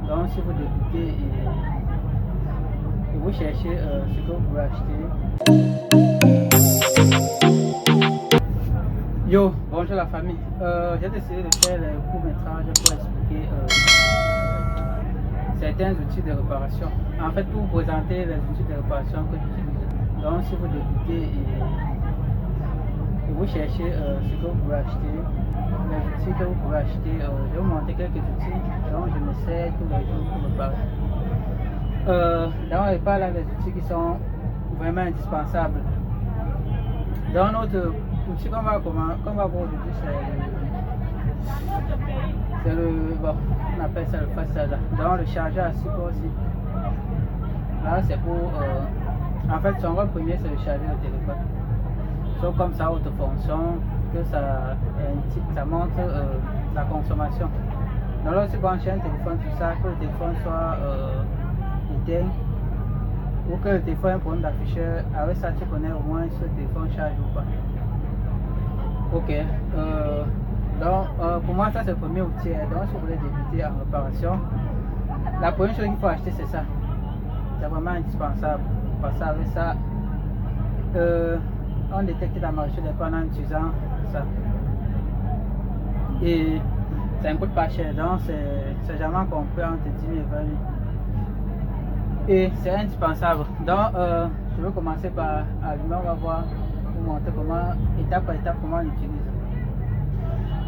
Donc si vous débutez et vous cherchez ce que vous pouvez acheter. Yo, bonjour la famille. J'ai décidé de faire le court-métrage pour expliquer certains outils de réparation. En fait, pour vous présenter les outils de réparation que j'utilise. Donc si vous débutez et vous cherchez ce que vous pouvez acheter, les outils que vous pouvez acheter, je vais vous montrer quelques outils dont je me sers tous les jours pour réparer. Dans on répare là les outils qui sont vraiment indispensables. Dans notre outil qu'on va voir aujourd'hui, c'est le bon, on appelle ça le fast charger. Donc le chargeur à support aussi. Là c'est pour en fait son rôle premier c'est de charger le téléphone. Sauf comme ça haute fonction que ça montre la consommation. Donc là si brancher un téléphone sur ça, que le téléphone soit éteint ou que le téléphone ait un problème d'afficheur, avec ça tu connais au moins si le téléphone charge ou pas. Ok, donc pour moi ça c'est le premier outil. Donc si vous voulez débuter en réparation, la première chose qu'il faut acheter c'est ça. C'est vraiment indispensable parce qu'avec ça on détecte la marche des pannes en utilisant ça. Et ça ne coûte pas cher, donc c'est jamais compris entre 10 000 et 20 000. Et c'est indispensable. Donc je vais commencer par allumer, on va voir, vous montrer comment, étape par étape, comment on l'utilise.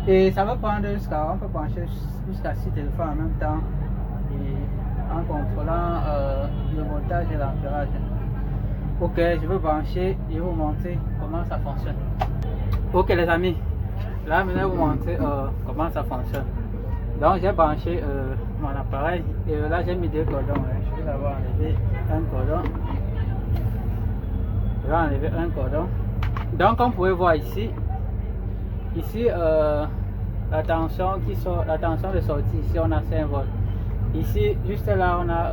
Et ça va prendre on peut brancher jusqu'à 6 téléphones en même temps et en contrôlant le voltage et l'ampérage. Ok, je vais brancher et vous montrer comment ça fonctionne. Ok les amis, là maintenant je vais vous montrer comment ça fonctionne. Donc j'ai branché mon appareil et là j'ai mis deux cordons. Je vais avoir enlevé un cordon. Je vais enlever un cordon. Donc comme vous pouvez voir ici la tension de sortie, ici on a 5 volts. Ici juste là on a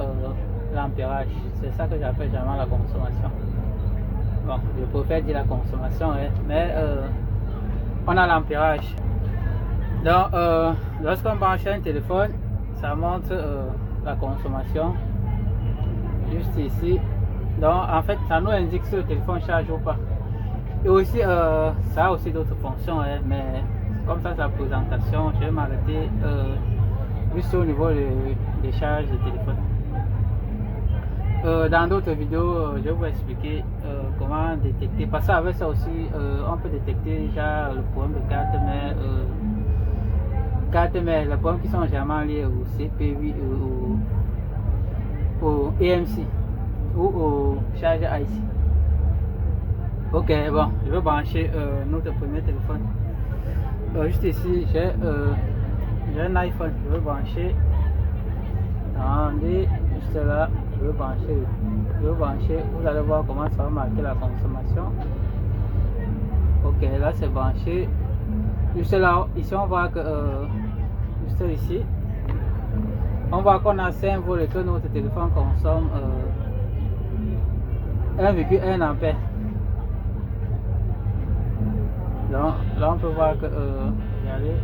l'ampérage. C'est ça que j'appelle généralement la consommation. Bon, je préfère dire la consommation, mais on a l'ampérage. Donc lorsqu'on branche un téléphone, ça montre la consommation juste ici. Donc en fait ça nous indique si le téléphone charge ou pas. Et aussi ça a aussi d'autres fonctions, mais comme ça c'est la présentation, je vais m'arrêter juste au niveau des charges de téléphone. Dans d'autres vidéos, je vais vous expliquer comment détecter. Parce qu'avec ça aussi, on peut détecter déjà le problème de carte mère, les problèmes qui sont généralement liés au CPU, au EMC ou au chargeur IC. Ok, bon, je vais brancher notre premier téléphone. Juste ici, j'ai un iPhone, je vais brancher. Attendez, juste là, je vais brancher, vous allez voir comment ça va marquer la consommation. Ok, là c'est branché. Juste là, ici on voit que, juste ici, on voit qu'on a 5 volts et que notre téléphone consomme 1,1 ampère. Donc là on peut voir que, regardez,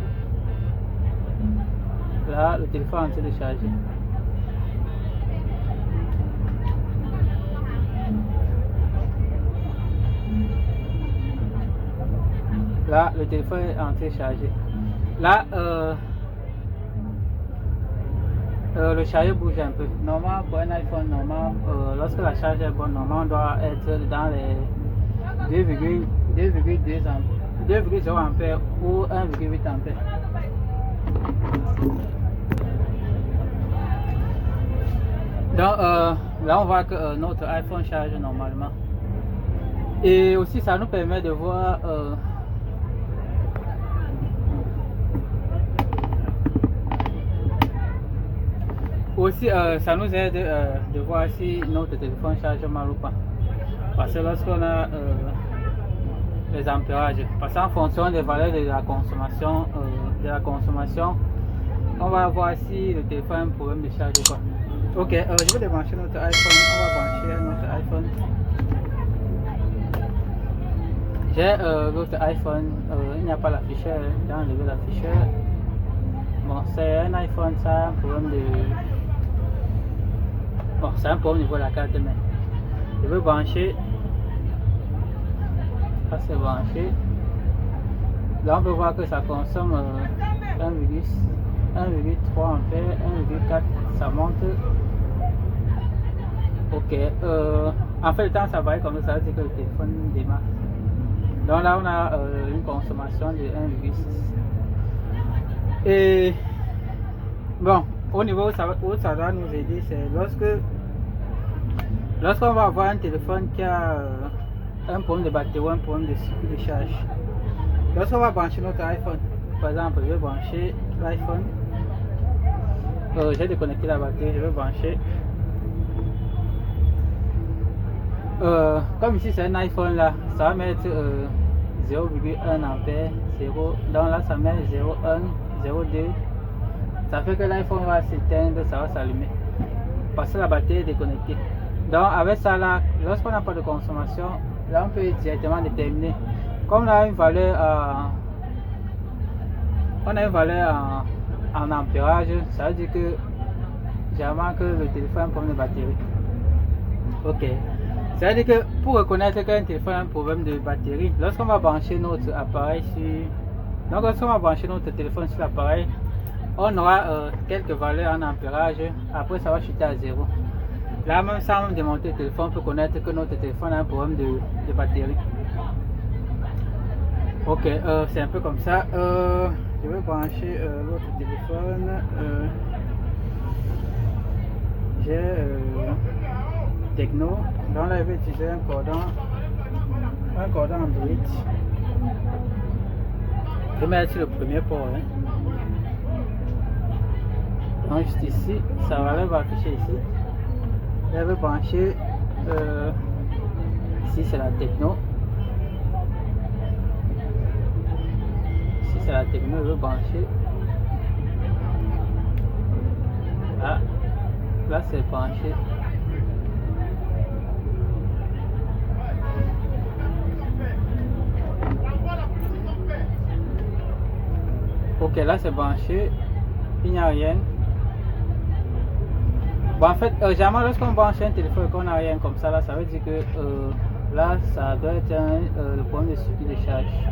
là le téléphone est en train de charger. Là, le téléphone est en train de charger. Là, le chargeur bouge un peu. Normalement, pour un iPhone normal, lorsque la charge est bonne, normalement, on doit être dans les 2,0 ampères ou 1,8 ampères. Donc, là, on voit que notre iPhone charge normalement. Et aussi, ça nous permet de voir aussi, ça nous aide de voir si notre téléphone charge mal ou pas. Parce que lorsqu'on a les ampérages, parce qu'en fonction des valeurs de la consommation, on va voir si le téléphone a un problème de charge ou pas. Ok, je vais débrancher notre iPhone. On va brancher notre iPhone. J'ai l'autre iPhone, il n'y a pas l'afficheur, j'ai enlevé l'afficheur. Bon, c'est un iPhone, ça a un problème c'est un problème au niveau de la carte mère. Je veux brancher. Ça c'est branché. Là on peut voir que ça consomme 1,3 ampères, 1,4, ça monte. Ok, en fait le temps ça varie comme ça, veut dire que le téléphone démarre. Donc là on a une consommation de 1,6. Et bon, au niveau où ça doit nous aider, c'est lorsqu'on va avoir un téléphone qui a un problème de batterie ou un problème de cycle de charge. Lorsqu'on va brancher notre iPhone, par exemple, je vais brancher l'iPhone, j'ai déconnecté la batterie, je vais brancher. Comme ici c'est un iPhone là, ça va mettre 0,1 ampère, 0, donc là ça met 0,1, 0,2, ça fait que l'iPhone va s'éteindre, ça va s'allumer, parce que la batterie est déconnectée. Donc avec ça là, lorsqu'on n'a pas de consommation, là on peut directement déterminer. Comme on a une valeur en ampérage, ça veut dire que généralement que le téléphone a un problème de batterie. Ok. Ça veut dire que pour reconnaître qu'un téléphone a un problème de batterie, lorsqu'on va brancher notre appareil notre téléphone sur l'appareil, on aura quelques valeurs en ampérage, après ça va chuter à 0. Là même sans démonter le téléphone, on peut connaître que notre téléphone a un problème de batterie. Ok, c'est un peu comme ça. Je vais brancher l'autre téléphone. J'ai Tecno. Donc là, je vais utiliser un cordon Android. Je vais mettre sur le premier port. Hein. Donc juste ici, sa valeur va afficher ici. Là, je vais brancher. Ici, c'est la Tecno. C'est la Tecno, je veux brancher. Là c'est branché. Ok, là c'est branché. Il n'y a rien. Bon, en fait, généralement lorsqu'on branche un téléphone et qu'on n'a rien comme ça, là, ça veut dire que là ça doit être le problème de circuit de charge.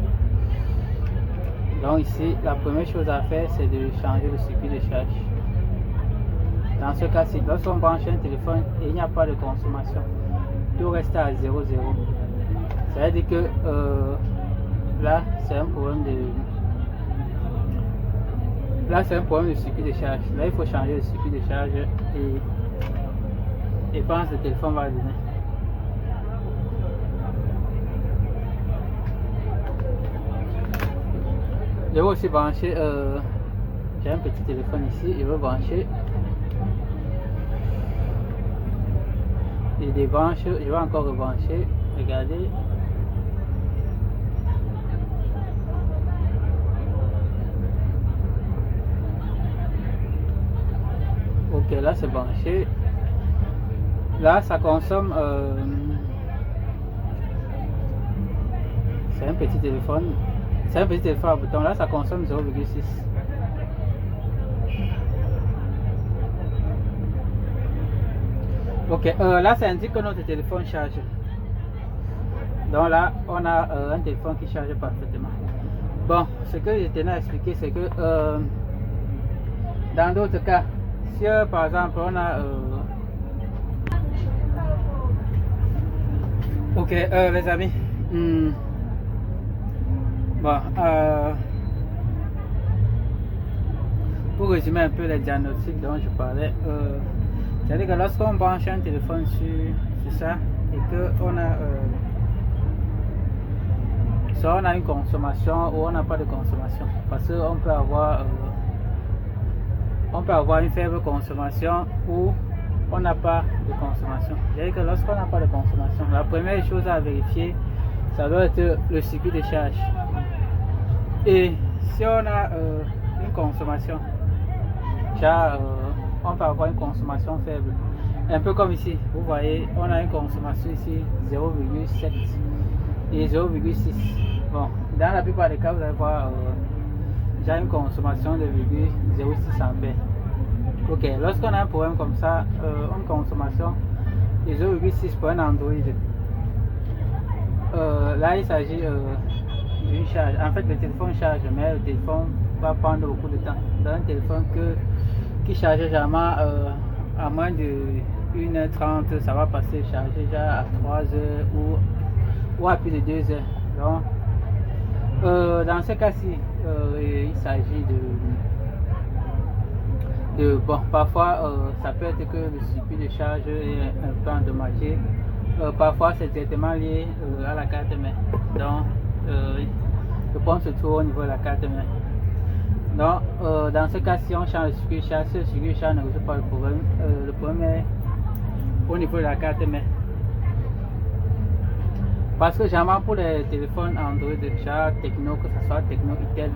Donc ici, la première chose à faire, c'est de changer le circuit de charge. Dans ce cas-ci, lorsqu'on branche un téléphone et il n'y a pas de consommation, tout reste à 0,0. Ça veut dire que là, c'est un problème de... Là, c'est un problème de circuit de charge. Là, il faut changer le circuit de charge et pense que le téléphone va donner. Je vais aussi brancher, j'ai un petit téléphone ici, je vais brancher. Il débranche, je vais encore rebrancher, regardez. Ok, là c'est branché. Là ça consomme, c'est un petit téléphone. C'est un petit téléphone à bouton, là ça consomme 0,6. Ok, là ça indique que notre téléphone charge. Donc là on a un téléphone qui charge parfaitement. Bon, ce que je tenais à expliquer c'est que dans d'autres cas, si par exemple on a ok les amis, bon, pour résumer un peu les diagnostics dont je parlais, c'est-à-dire que lorsqu'on branche un téléphone sur ça et qu'on a soit on a une consommation ou on n'a pas de consommation, parce qu'on peut avoir une faible consommation ou on n'a pas de consommation. C'est-à-dire que lorsqu'on n'a pas de consommation, la première chose à vérifier, ça doit être le circuit de charge. Et si on a une consommation, on peut avoir une consommation faible. Un peu comme ici, vous voyez, on a une consommation ici 0,7 et 0,6. Bon, dans la plupart des cas, vous allez voir, j'ai une consommation de 0,06 ampères. Ok, lorsqu'on a un problème comme ça, une consommation de 0,6 pour un Android, là il s'agit d'une charge. En fait, le téléphone charge, mais le téléphone va prendre beaucoup de temps. Dans un téléphone qui charge généralement à moins de 1h30, ça va passer charger déjà à 3h ou à plus de 2h. Donc, dans ce cas-ci, il s'agit bon, parfois ça peut être que le circuit de charge est un peu endommagé. Parfois c'est directement lié à la carte mère. Donc le point se trouve au niveau de la carte mère. Donc dans ce cas, si on change le circuit de charge, ce circuit de charge ne résout pas le problème. Le problème est au niveau de la carte mère. Parce que généralement pour les téléphones Android de charge Techno, que ce soit Techno, Itel,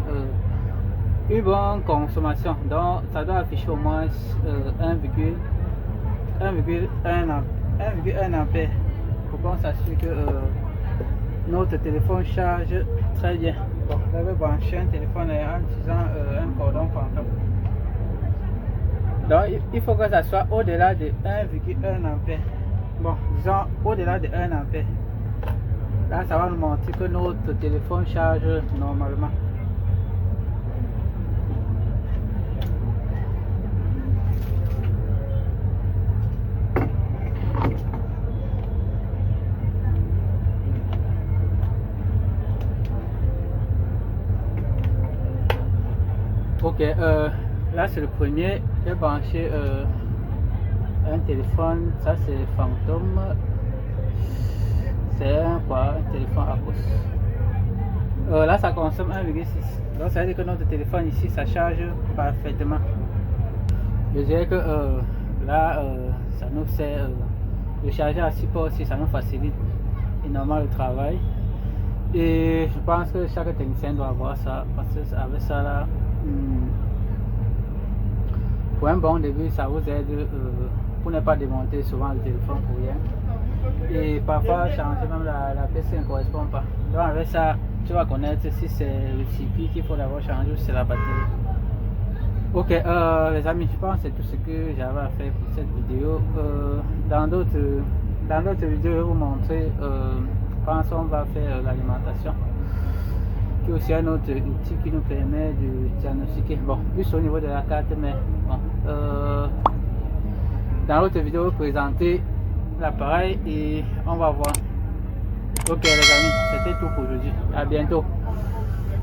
une bonne consommation, donc ça doit afficher au moins 1,1 ampère pour qu'on s'assure que notre téléphone charge très bien. Bon, vous avez branché un téléphone en utilisant un cordon fantôme. Donc il faut que ça soit au-delà de 1,1 ampère. Bon, disons au-delà de 1 ampère. Là, ça va nous montrer que notre téléphone charge normalement. Ok, là c'est le premier. J'ai branché un téléphone, ça c'est fantôme. C'est un téléphone à pouce. Là ça consomme 1,6. Donc ça veut dire que notre téléphone ici ça charge parfaitement. Je dirais que là ça nous sert de charger à 6 ports aussi, ça nous facilite énormément le travail. Et je pense que chaque technicien doit avoir ça, parce que avec ça là, pour un bon début, ça vous aide pour ne pas démonter souvent le téléphone pour rien. Et parfois changer même la pièce qui ne correspond pas. Donc avec ça, tu vas connaître si c'est le circuit qu'il faut d'abord changer ou si c'est la batterie. Ok, les amis, je pense que c'est tout ce que j'avais à faire pour cette vidéo. Dans d'autres vidéos, je vais vous montrer quand on va faire l'alimentation, qui est aussi un autre outil qui nous permet de diagnostiquer, bon, plus au niveau de la carte, mais bon, dans l'autre vidéo, présenter l'appareil et on va voir. Ok les amis, c'était tout pour aujourd'hui, à bientôt.